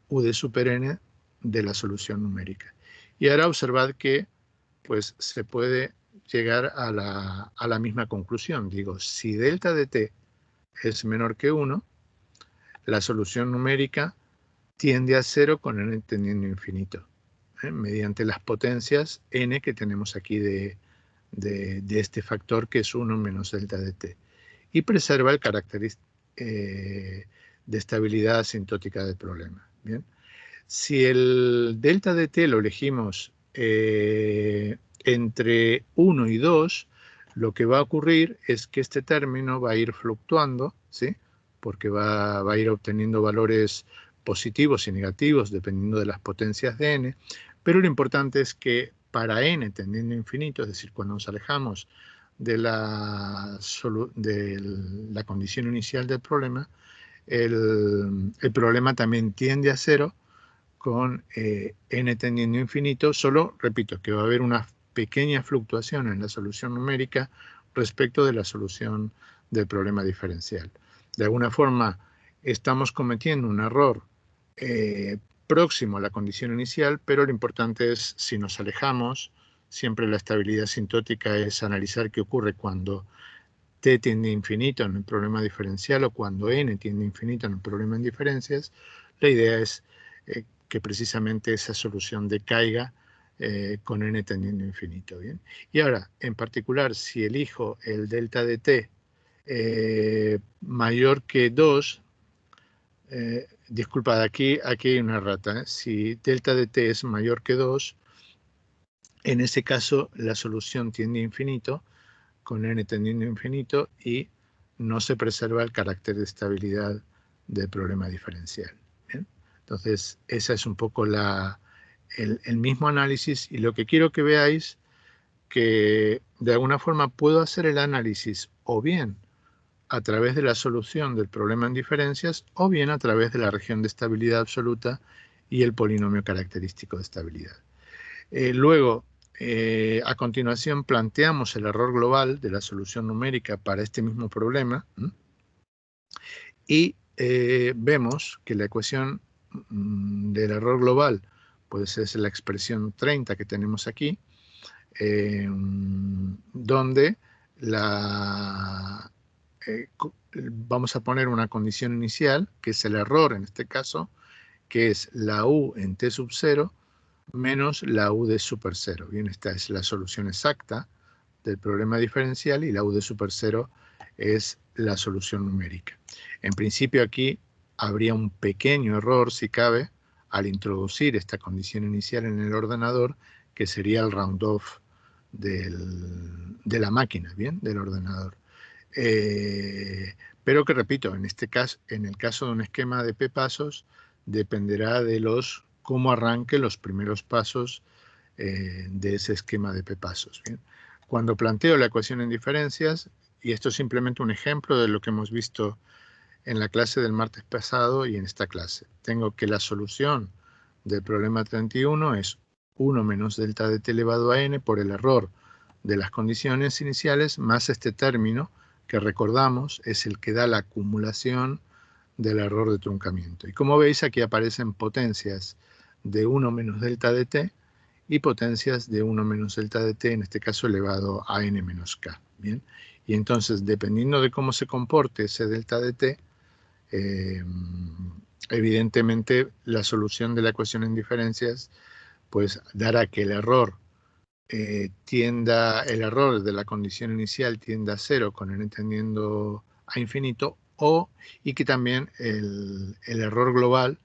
u de super n de la solución numérica. Y ahora observad que pues se puede llegar a la misma conclusión. Digo, si delta de t es menor que 1, la solución numérica tiende a 0 con n tendiendo a infinito, mediante las potencias n que tenemos aquí de este factor, que es 1 menos delta de t, y preserva el carácter de estabilidad asintótica del problema. Bien. Si el delta de t lo elegimos entre 1 y 2, lo que va a ocurrir es que este término va a ir fluctuando, ¿sí? Porque va a ir obteniendo valores positivos y negativos dependiendo de las potencias de n, pero lo importante es que para n tendiendo a infinito, es decir, cuando nos alejamos de la condición inicial del problema, el problema también tiende a 0 con n tendiendo a infinito, solo, repito, que va a haber una pequeña fluctuación en la solución numérica respecto de la solución del problema diferencial. De alguna forma, estamos cometiendo un error próximo a la condición inicial, pero lo importante es, si nos alejamos, siempre la estabilidad asintótica es analizar qué ocurre cuando t tiende a infinito en el problema diferencial o cuando n tiende a infinito en el problema en diferencias. La idea es que precisamente esa solución decaiga con n tendiendo a infinito. ¿Bien? Y ahora, en particular, si elijo el delta de t mayor que 2, disculpad, aquí hay una errata. Si delta de t es mayor que 2, en ese caso la solución tiende a infinito, con n tendiendo a infinito y no se preserva el carácter de estabilidad del problema diferencial. ¿Bien? Entonces, esa es un poco el mismo análisis, y lo que quiero que veáis que de alguna forma puedo hacer el análisis o bien a través de la solución del problema en diferencias o bien a través de la región de estabilidad absoluta y el polinomio característico de estabilidad. Luego, a continuación, planteamos el error global de la solución numérica para este mismo problema y vemos que la ecuación del error global, pues es la expresión 30 que tenemos aquí, donde vamos a poner una condición inicial, que es el error en este caso, que es la u en t sub 0 menos la u de super 0. Bien, esta es la solución exacta del problema diferencial y la u de super 0 es la solución numérica. En principio aquí habría un pequeño error, si cabe, al introducir esta condición inicial en el ordenador, que sería el round off de la máquina, ¿bien? Del ordenador. Pero que, repito, en este caso, en el caso de un esquema de p pasos, dependerá de cómo arranque los primeros pasos de ese esquema de p pasos. ¿Bien? Cuando planteo la ecuación en diferencias, y esto es simplemente un ejemplo de lo que hemos visto en la clase del martes pasado y en esta clase, tengo que la solución del problema 31 es 1 menos delta de t elevado a n por el error de las condiciones iniciales más este término que recordamos es el que da la acumulación del error de truncamiento. Y como veis, aquí aparecen potencias de 1 menos delta de t y potencias de 1 menos delta de t, en este caso elevado a n menos k. ¿Bien? Y entonces, dependiendo de cómo se comporte ese delta de t, evidentemente la solución de la ecuación en diferencias pues dará que el error el error de la condición inicial tienda a 0 con n tendiendo a infinito, y que también el error global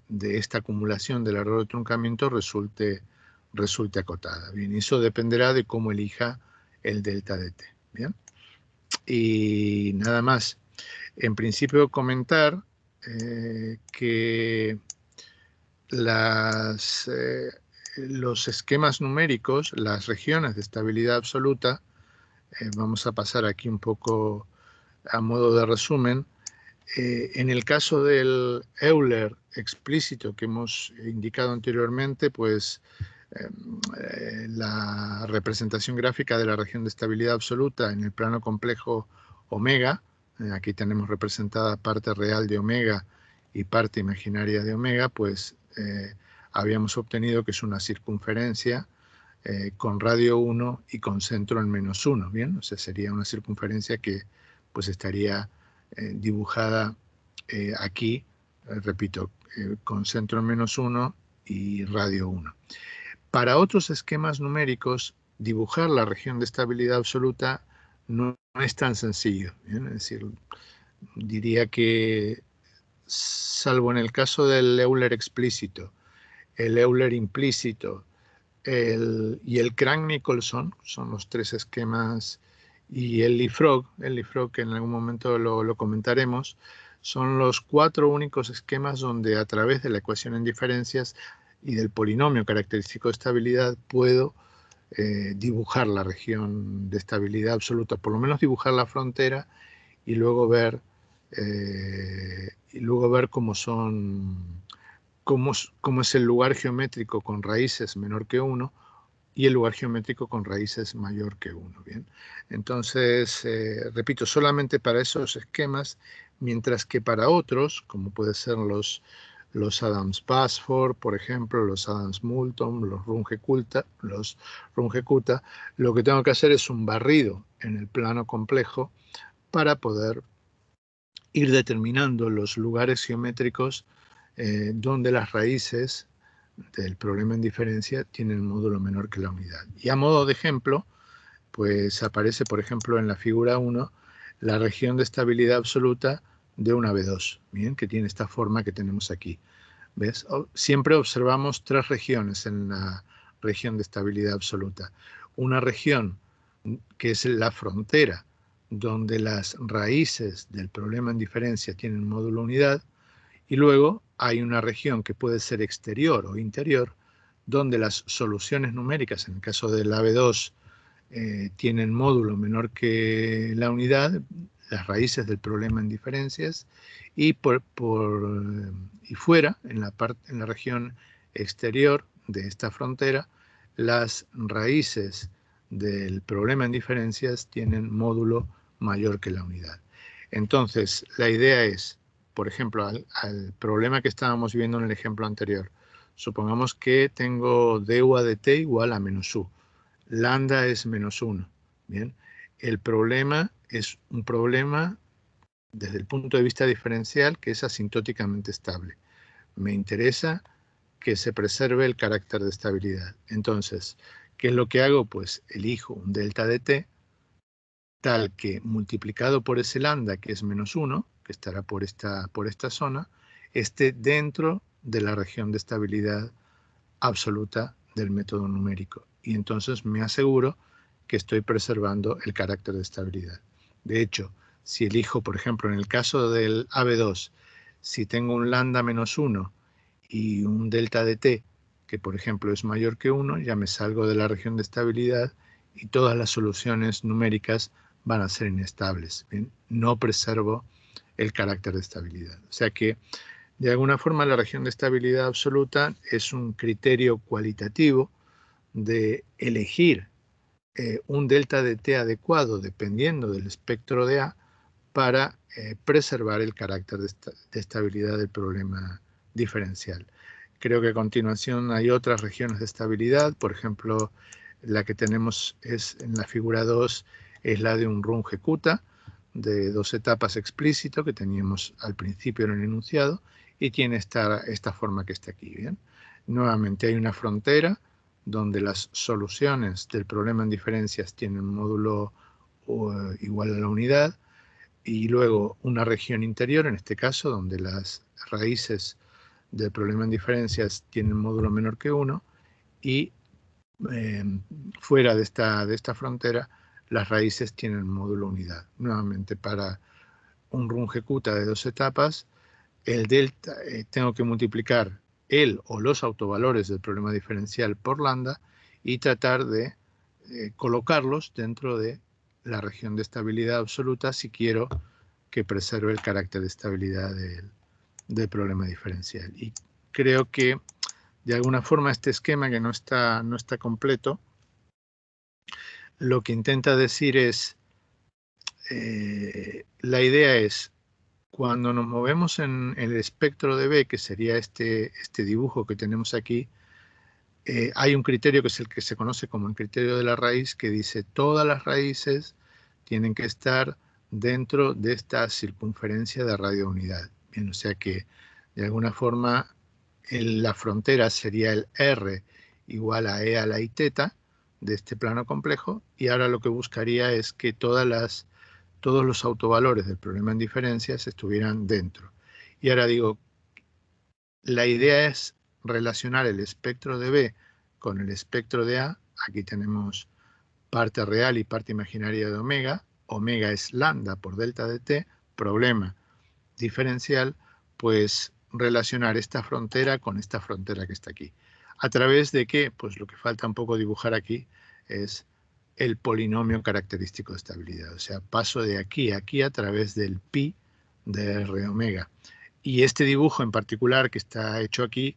de esta acumulación del error de truncamiento resulte acotada. Bien, eso dependerá de cómo elija el delta de t. Bien, y nada más. En principio, comentar que los esquemas numéricos, las regiones de estabilidad absoluta, vamos a pasar aquí un poco a modo de resumen. En el caso del Euler explícito que hemos indicado anteriormente, pues la representación gráfica de la región de estabilidad absoluta en el plano complejo omega, aquí tenemos representada parte real de omega y parte imaginaria de omega, pues habíamos obtenido que es una circunferencia con radio 1 y con centro en menos 1, ¿bien? O sea, sería una circunferencia que pues estaría dibujada aquí, repito, con centro en menos 1 y radio 1. Para otros esquemas numéricos, dibujar la región de estabilidad absoluta no es tan sencillo, ¿bien? Es decir, diría que, salvo en el caso del Euler explícito, el Euler implícito y el Crank-Nicolson, son los tres esquemas, y el Leapfrog que en algún momento lo comentaremos, son los 4 únicos esquemas donde a través de la ecuación en diferencias y del polinomio característico de estabilidad puedo dibujar la región de estabilidad absoluta, por lo menos dibujar la frontera y luego ver cómo es el lugar geométrico con raíces menor que 1 y el lugar geométrico con raíces mayor que 1. ¿Bien? Entonces, repito, solamente para esos esquemas, mientras que para otros, como pueden ser los Adams-Basford, por ejemplo, los Adams-Moulton, los Runge-Kutta, lo que tengo que hacer es un barrido en el plano complejo para poder ir determinando los lugares geométricos donde las raíces del problema en diferencia tienen módulo menor que la unidad. Y a modo de ejemplo, pues aparece, por ejemplo, en la figura 1, la región de estabilidad absoluta de una B2, ¿bien? Que tiene esta forma que tenemos aquí. ¿Ves? Siempre observamos 3 regiones en la región de estabilidad absoluta. Una región que es la frontera, donde las raíces del problema en diferencia tienen módulo unidad, y luego hay una región que puede ser exterior o interior, donde las soluciones numéricas, en el caso del AB2, tienen módulo menor que la unidad, las raíces del problema en diferencias, y fuera, en la región exterior de esta frontera, las raíces del problema en diferencias tienen módulo mayor que la unidad. Entonces, la idea es, por ejemplo, al problema que estábamos viendo en el ejemplo anterior, supongamos que tengo du de t igual a menos u. Lambda es menos 1. Bien, el problema es un problema desde el punto de vista diferencial que es asintóticamente estable. Me interesa que se preserve el carácter de estabilidad. Entonces, ¿qué es lo que hago? Pues elijo un delta de t tal que multiplicado por ese lambda, que es menos 1, que estará por esta zona, esté dentro de la región de estabilidad absoluta del método numérico. Y entonces me aseguro que estoy preservando el carácter de estabilidad. De hecho, si elijo, por ejemplo, en el caso del AB2, si tengo un lambda menos 1 y un delta de t, que por ejemplo es mayor que 1, ya me salgo de la región de estabilidad y todas las soluciones numéricas van a ser inestables. ¿Bien? No preservo el carácter de estabilidad. O sea que, de alguna forma, la región de estabilidad absoluta es un criterio cualitativo de elegir un delta de t adecuado dependiendo del espectro de A para preservar el carácter de estabilidad del problema diferencial. Creo que a continuación hay otras regiones de estabilidad, por ejemplo, la que tenemos es en la figura 2 es la de un Runge-Kutta de 2 etapas explícito que teníamos al principio en el enunciado y tiene esta forma que está aquí. ¿Bien? Nuevamente hay una frontera donde las soluciones del problema en diferencias tienen un módulo igual a la unidad, y luego una región interior, en este caso, donde las raíces del problema en diferencias tienen módulo menor que 1, y fuera de esta frontera, las raíces tienen módulo unidad. Nuevamente, para un Runge-Kutta de 2 etapas, el delta, tengo que multiplicar el o los autovalores del problema diferencial por lambda y tratar de colocarlos dentro de la región de estabilidad absoluta si quiero que preserve el carácter de estabilidad del problema diferencial. Y creo que de alguna forma este esquema, que no está completo, lo que intenta decir es, la idea es, cuando nos movemos en el espectro de B, que sería este dibujo que tenemos aquí, hay un criterio que es el que se conoce como el criterio de la raíz, que dice todas las raíces tienen que estar dentro de esta circunferencia de radio unidad. Bien, o sea que de alguna forma la frontera sería el R igual a E a la I teta de este plano complejo, y ahora lo que buscaría es que todos los autovalores del problema en diferencias estuvieran dentro. Y ahora digo, la idea es relacionar el espectro de B con el espectro de A. Aquí tenemos parte real y parte imaginaria de omega. Omega es lambda por delta de t, problema diferencial, pues relacionar esta frontera con esta frontera que está aquí. ¿A través de qué? Pues lo que falta un poco dibujar aquí es el polinomio característico de estabilidad. O sea, paso de aquí a aquí a través del pi de R omega. Y este dibujo en particular que está hecho aquí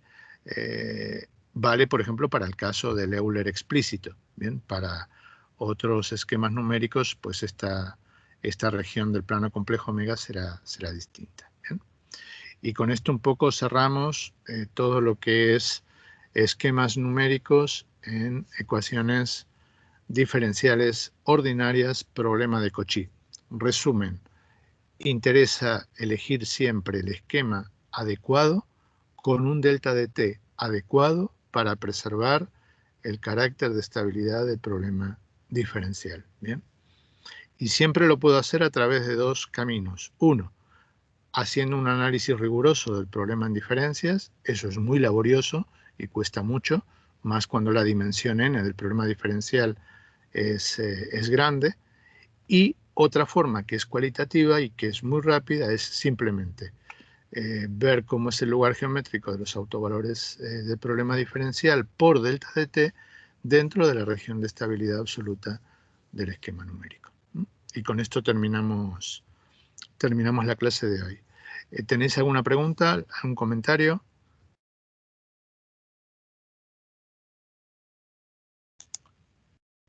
vale, por ejemplo, para el caso del Euler explícito. Bien, para otros esquemas numéricos, pues esta región del plano complejo omega será distinta. ¿Bien? Y con esto un poco cerramos todo lo que es esquemas numéricos en ecuaciones diferenciales ordinarias, problema de Cauchy. Resumen, interesa elegir siempre el esquema adecuado con un delta de t adecuado para preservar el carácter de estabilidad del problema diferencial. ¿Bien? Y siempre lo puedo hacer a través de dos caminos. Uno, haciendo un análisis riguroso del problema en diferencias. Eso es muy laborioso y cuesta mucho, más cuando la dimensión n del problema diferencial es grande. Y otra forma que es cualitativa y que es muy rápida es simplemente ver cómo es el lugar geométrico de los autovalores del problema diferencial por delta de t dentro de la región de estabilidad absoluta del esquema numérico. Y con esto terminamos la clase de hoy. ¿Tenéis alguna pregunta, algún comentario?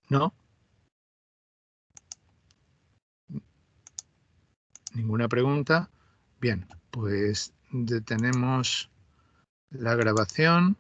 ¿No? ¿Ninguna pregunta? Bien, pues detenemos la grabación.